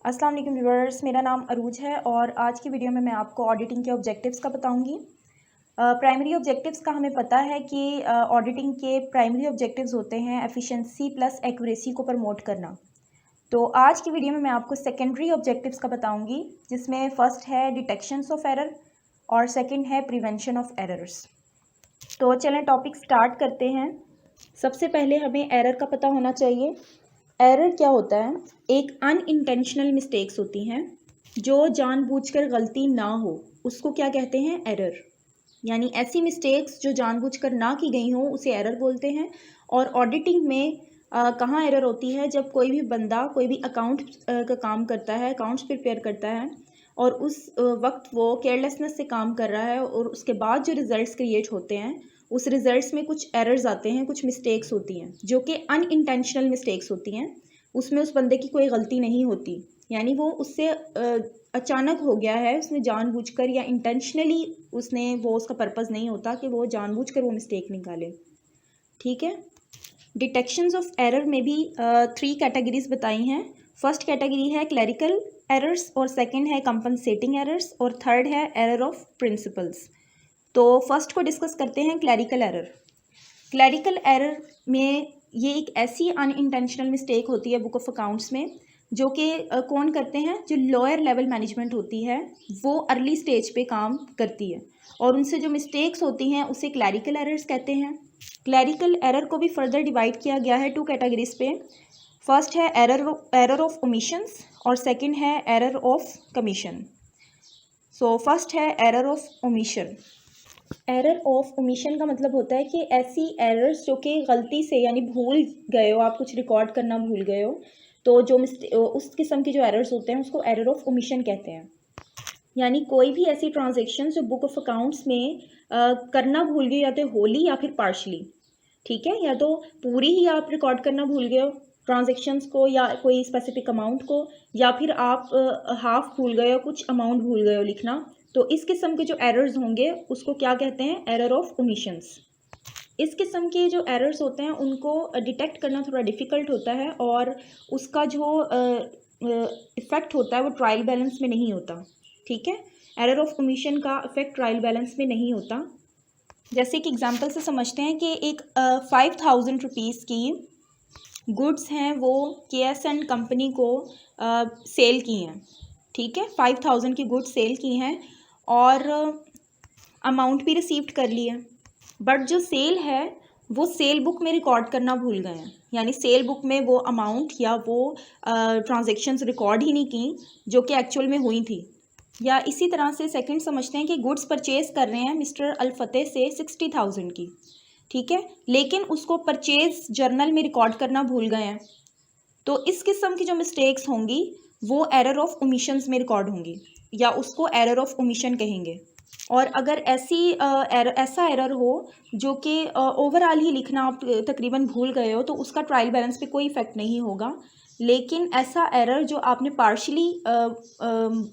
अस्सलाम वालेकुम व्यूअर्स, मेरा नाम अरूज है और आज की वीडियो में मैं आपको ऑडिटिंग के ऑब्जेक्टिव्स का बताऊंगी। प्राइमरी ऑब्जेक्टिव्स का हमें पता है कि ऑडिटिंग के प्राइमरी ऑब्जेक्टिव्स होते हैं एफिशिएंसी प्लस एक्यूरेसी को प्रमोट करना। तो आज की वीडियो में मैं आपको सेकेंडरी ऑब्जेक्टिव्स का बताऊंगी, जिसमें फ़र्स्ट है डिटेक्शंस ऑफ एरर और सेकेंड है प्रिवेंशन ऑफ एरर्स। तो चलें टॉपिक स्टार्ट करते हैं। सबसे पहले हमें एरर का पता होना चाहिए। एरर क्या होता है? एक अनइंटेंशनल मिस्टेक्स होती हैं जो जानबूझकर गलती ना हो, उसको क्या कहते हैं? एरर। यानी ऐसी मिस्टेक्स जो जानबूझकर ना की गई हों उसे एरर बोलते हैं। और ऑडिटिंग में कहाँ एरर होती है? जब कोई भी बंदा कोई भी अकाउंट का काम करता है, अकाउंट्स प्रिपेयर करता है और उस वक्त वो केयरलेसनेस से काम कर रहा है और उसके बाद जो रिज़ल्ट्स क्रिएट होते हैं उस रिज़ल्ट्स में कुछ एरर्स आते हैं, कुछ मिस्टेक्स होती हैं जो कि अनइंटेंशनल मिस्टेक्स होती हैं। उसमें उस बंदे की कोई गलती नहीं होती, यानी वो उससे अचानक हो गया है, उसने जानबूझकर या इंटेंशनली वो उसका पर्पज़ नहीं होता कि वो जानबूझकर वो मिस्टेक निकाले। ठीक है। डिटेक्शंस ऑफ एरर में भी 3 कैटेगरीज बताई हैं। फर्स्ट कैटेगरी है क्लरिकल एरर्स और सेकंड है कंपनसेटिंग एरर्स और थर्ड है एरर ऑफ प्रिंसिपल्स। तो फर्स्ट को डिस्कस करते हैं, क्लरिकल एरर। क्लरिकल एरर में ये एक ऐसी अनइंटेंशनल मिस्टेक होती है बुक ऑफ अकाउंट्स में जो कि कौन करते हैं? जो लोअर लेवल मैनेजमेंट होती है वो अर्ली स्टेज पे काम करती है और उनसे जो मिस्टेक्स होती हैं उसे क्लरिकल एरर्स कहते हैं। क्लरिकल एरर को भी फर्दर डिवाइड किया गया है 2 कैटेगरीज पे। फर्स्ट है एरर ऑफ ओमिशंस और सेकंड है error of commission. So first है error of omission. Error of omission का मतलब होता है कि ऐसी एरर्स जो कि गलती से यानी भूल गए हो, आप कुछ रिकॉर्ड करना भूल गए हो, तो जो उस किस्म की जो एरर्स होते हैं उसको एरर ऑफ ओमिशन कहते हैं। यानी कोई भी ऐसी ट्रांजेक्शन जो बुक ऑफ अकाउंट्स में करना भूल गए, या तो होली या फिर पार्शली। ठीक है, या तो पूरी ही आप रिकॉर्ड करना भूल गए हो ट्रांजेक्शन्स को या कोई स्पेसिफिक अमाउंट को, या फिर आप हाफ भूल गए हो, कुछ अमाउंट भूल गए हो लिखना। तो इस किस्म के जो एरर्स होंगे उसको क्या कहते हैं? Error of omissions. इस किस्म के जो एरर्स होते हैं उनको डिटेक्ट करना थोड़ा डिफ़िकल्ट होता है और उसका जो इफ़ेक्ट होता है वो ट्रायल बैलेंस में नहीं होता। ठीक है, एरर ऑफ ओमिशन का इफेक्ट ट्रायल बैलेंस में नहीं होता। जैसे कि एग्जांपल से समझते हैं कि एक 5000 रुपीज़ की गुड्स हैं वो KSN कंपनी को सेल की हैं। ठीक है, 5000 की गुड्स सेल की हैं और अमाउंट भी रिसीव्ड कर ली है, बट जो सेल है वो सेल बुक में रिकॉर्ड करना भूल गए हैं। यानी सेल बुक में वो अमाउंट या वो ट्रांजेक्शन्स रिकॉर्ड ही नहीं की जो कि एक्चुअल में हुई थी। या इसी तरह से सेकंड समझते हैं कि गुड्स परचेज़ कर रहे हैं मिस्टर अल-फतेह से 60,000 की। ठीक है, लेकिन उसको परचेज़ जर्नल में रिकॉर्ड करना भूल गए हैं। तो इस किस्म की जो मिस्टेक्स होंगी वो एरर ऑफ ओमिशंस में रिकॉर्ड होंगी या उसको एरर ऑफ ओमिशन कहेंगे। और अगर ऐसा एरर हो जो कि ओवरऑल ही लिखना आप तकरीबन भूल गए हो तो उसका ट्रायल बैलेंस पे कोई इफेक्ट नहीं होगा। लेकिन ऐसा एरर जो आपने पार्शली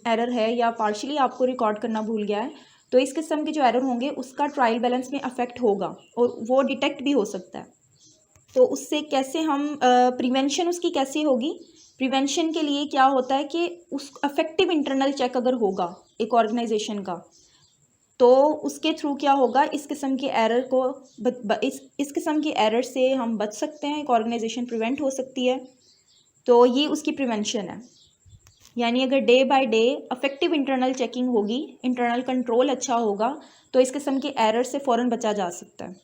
एरर है या पार्शली आपको रिकॉर्ड करना भूल गया है, तो इस किस्म के जो एरर होंगे उसका ट्रायल बैलेंस में अफेक्ट होगा और वो डिटेक्ट भी हो सकता है। तो उससे कैसे हम प्रिवेंशन उसकी कैसे होगी? प्रिवेंशन के लिए क्या होता है कि उस अफेक्टिव इंटरनल चेक अगर होगा एक ऑर्गेनाइजेशन का, तो उसके थ्रू क्या होगा? इस किस्म के एरर को इस किस्म के एरर से हम बच सकते हैं, एक ऑर्गेनाइजेशन प्रिवेंट हो सकती है। तो ये उसकी प्रिवेंशन है। यानी अगर day by day affective internal checking होगी, इंटरनल कंट्रोल अच्छा होगा, तो इस किस्म के एरर से फ़ौरन बचा जा सकता है।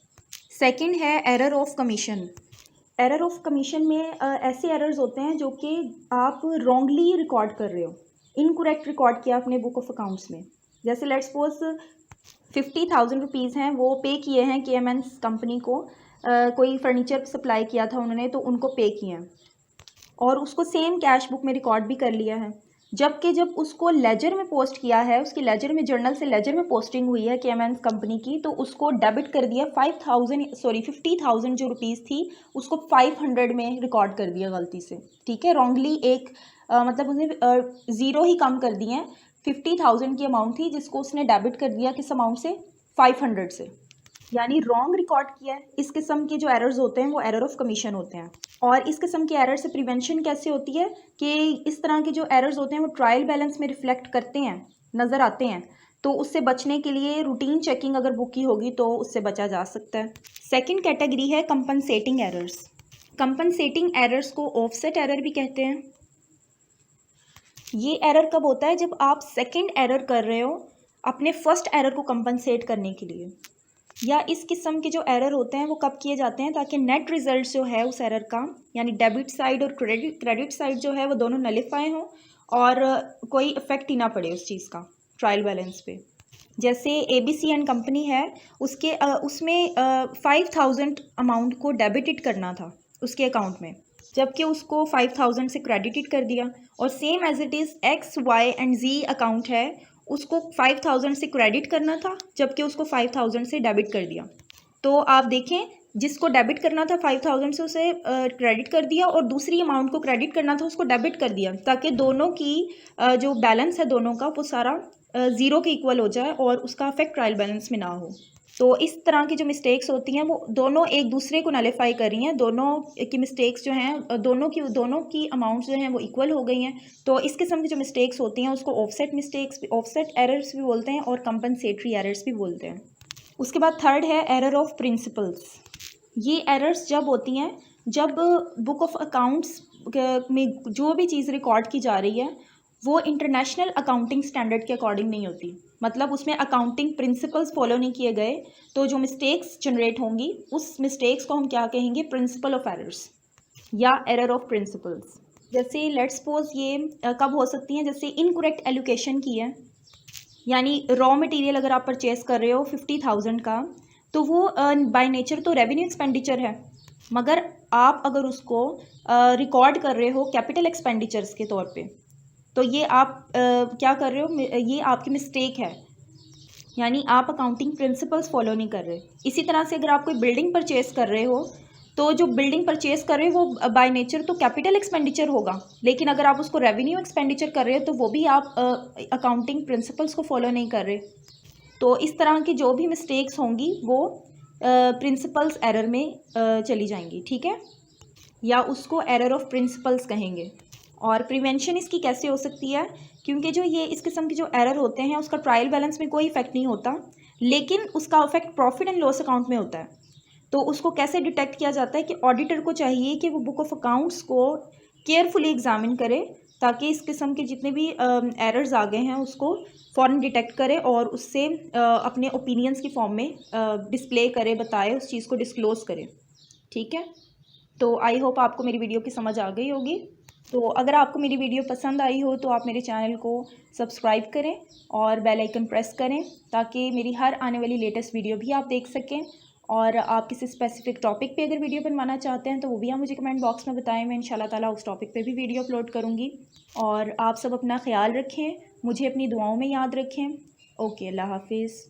सेकंड है error of commission. Error of commission में ऐसे एरर्स होते हैं जो कि आप रॉन्गली रिकॉर्ड कर रहे हो, इनकरेक्ट रिकॉर्ड किया अपने बुक ऑफ अकाउंट्स में। जैसे लेट्स सपोज 50,000 रुपीज़ हैं वो पे किए हैं KMN कंपनी को, कोई फर्नीचर सप्लाई किया था उन्होंने, तो उनको पे किए हैं और उसको सेम कैश बुक में रिकॉर्ड भी कर लिया है। जबकि जब उसको लेजर में पोस्ट किया है, उसकी लेजर में जर्नल से लेजर में पोस्टिंग हुई है KMN कंपनी की, तो उसको डेबिट कर दिया 50,000 जो रुपीज़ थी उसको 500 में रिकॉर्ड कर दिया गलती से। ठीक है, रॉन्गली एक मतलब उसने ज़ीरो ही कम कर दिए हैं। 50,000 की अमाउंट थी जिसको उसने डेबिट कर दिया किस अमाउंट से? 500 से, यानी रॉन्ग रिकॉर्ड किया है। इस किस्म के जो एरर्स होते हैं वो एरर ऑफ कमीशन होते हैं। और इस किस्म के एरर से प्रिवेंशन कैसे होती है कि इस तरह के जो एरर्स होते हैं वो ट्रायल बैलेंस में रिफ्लेक्ट करते हैं, नज़र आते हैं, तो उससे बचने के लिए रूटीन चेकिंग अगर बुक की होगी तो उससे बचा जा सकता है। सेकंड कैटेगरी है कंपनसेटिंग एरर्स। कंपनसेटिंग एरर्स को ऑफसेट एरर भी कहते हैं। ये एरर कब होता है? जब आप सेकंड एरर कर रहे हो अपने फर्स्ट एरर को कंपनसेट करने के लिए। या इस किस्म के जो एरर होते हैं वो कब किए जाते हैं? ताकि नेट रिजल्ट जो है उस एरर का, यानी डेबिट साइड और क्रेडिट साइड जो है वो दोनों नलिफाई हों और कोई इफेक्ट ही ना पड़े उस चीज़ का ट्रायल बैलेंस पे। जैसे ABC एंड कंपनी है, उसमें 5000 अमाउंट को डेबिटेड करना था उसके अकाउंट में, जबकि उसको 5000 से क्रेडिटेड कर दिया। और same as it is X, Y and Z account है, उसको 5000 से क्रेडिट करना था जबकि उसको 5000 से डेबिट कर दिया। तो आप देखें, जिसको डेबिट करना था 5000 से उसे क्रेडिट कर दिया और दूसरी अमाउंट को क्रेडिट करना था उसको डेबिट कर दिया, ताकि दोनों की जो बैलेंस है दोनों का वो सारा ज़ीरो के इक्वल हो जाए और उसका अफेक्ट ट्रायल बैलेंस में ना हो। तो इस तरह की जो मिस्टेक्स होती हैं वो दोनों एक दूसरे को नलिफाई कर रही हैं, दोनों की मिस्टेक्स जो हैं दोनों की अमाउंट्स जो हैं वो इक्वल हो गई हैं। तो इस किस्म की जो मिस्टेक्स होती हैं उसको ऑफसेट एरर्स भी बोलते हैं और कंपनसेटरी एरर्स भी बोलते हैं। उसके बाद थर्ड है एरर ऑफ प्रिंसिपल्स। ये एरर्स जब होती हैं जब बुक ऑफ अकाउंट्स में जो भी चीज़ रिकॉर्ड की जा रही है वो इंटरनेशनल अकाउंटिंग स्टैंडर्ड के अकॉर्डिंग नहीं होती, मतलब उसमें अकाउंटिंग प्रिंसिपल्स फॉलो नहीं किए गए, तो जो मिस्टेक्स जनरेट होंगी उस मिस्टेक्स को हम क्या कहेंगे? प्रिंसिपल ऑफ एरर्स या एरर ऑफ प्रिंसिपल्स। जैसे लेट्स सपोज ये कब हो सकती हैं? जैसे इनकरेक्ट एलोकेशन की है, यानी रॉ मटेरियल अगर आप परचेज कर रहे हो 50,000 का, तो वो बाय नेचर तो रेवेन्यू एक्सपेंडिचर है, मगर आप अगर उसको रिकॉर्ड कर रहे हो कैपिटल एक्सपेंडिचर्स के तौर पे, तो ये आप क्या कर रहे हो? ये आपकी मिस्टेक है, यानी आप अकाउंटिंग प्रिंसिपल्स फॉलो नहीं कर रहे। इसी तरह से अगर आप कोई बिल्डिंग परचेज कर रहे हो, तो जो बिल्डिंग परचेज कर रहे हो वो बाय नेचर तो कैपिटल एक्सपेंडिचर होगा, लेकिन अगर आप उसको रेवेन्यू एक्सपेंडिचर कर रहे हो तो वो भी आप अकाउंटिंग प्रिंसिपल्स को फॉलो नहीं कर रहे। तो इस तरह की जो भी मिस्टेक्स होंगी वो प्रिंसिपल्स एरर में चली जाएंगी, ठीक है, या उसको एरर ऑफ प्रिंसिपल्स कहेंगे। और प्रिवेंशन इसकी कैसे हो सकती है? क्योंकि जो ये इस किस्म के जो एरर होते हैं उसका ट्रायल बैलेंस में कोई इफेक्ट नहीं होता, लेकिन उसका effect profit and loss account में होता है। तो उसको कैसे डिटेक्ट किया जाता है कि ऑडिटर को चाहिए कि वो बुक ऑफ अकाउंट्स को केयरफुली एग्जामिन करे, ताकि इस किस्म के जितने भी एरर्स आ गए हैं उसको फ़ौरन डिटेक्ट करे और उससे अपने ओपिनियंस की फॉर्म में डिस्प्ले करे, बताए, उस चीज़ को डिस्क्लोज करे, ठीक है। तो आई होप आपको मेरी वीडियो की समझ आ गई होगी। तो अगर आपको मेरी वीडियो पसंद आई हो तो आप मेरे चैनल को सब्सक्राइब करें और बेल आइकन प्रेस करें, ताकि मेरी हर आने वाली लेटेस्ट वीडियो भी आप देख सकें। और आप किसी स्पेसिफिक टॉपिक पे अगर वीडियो बनवाना चाहते हैं तो वो भी आप मुझे कमेंट बॉक्स में बताएं, मैं इंशाल्लाह ताला उस टॉपिक पे भी वीडियो अपलोड करूँगी। और आप सब अपना ख्याल रखें, मुझे अपनी दुआओं में याद रखें। ओके, अल्लाह हाफिज़।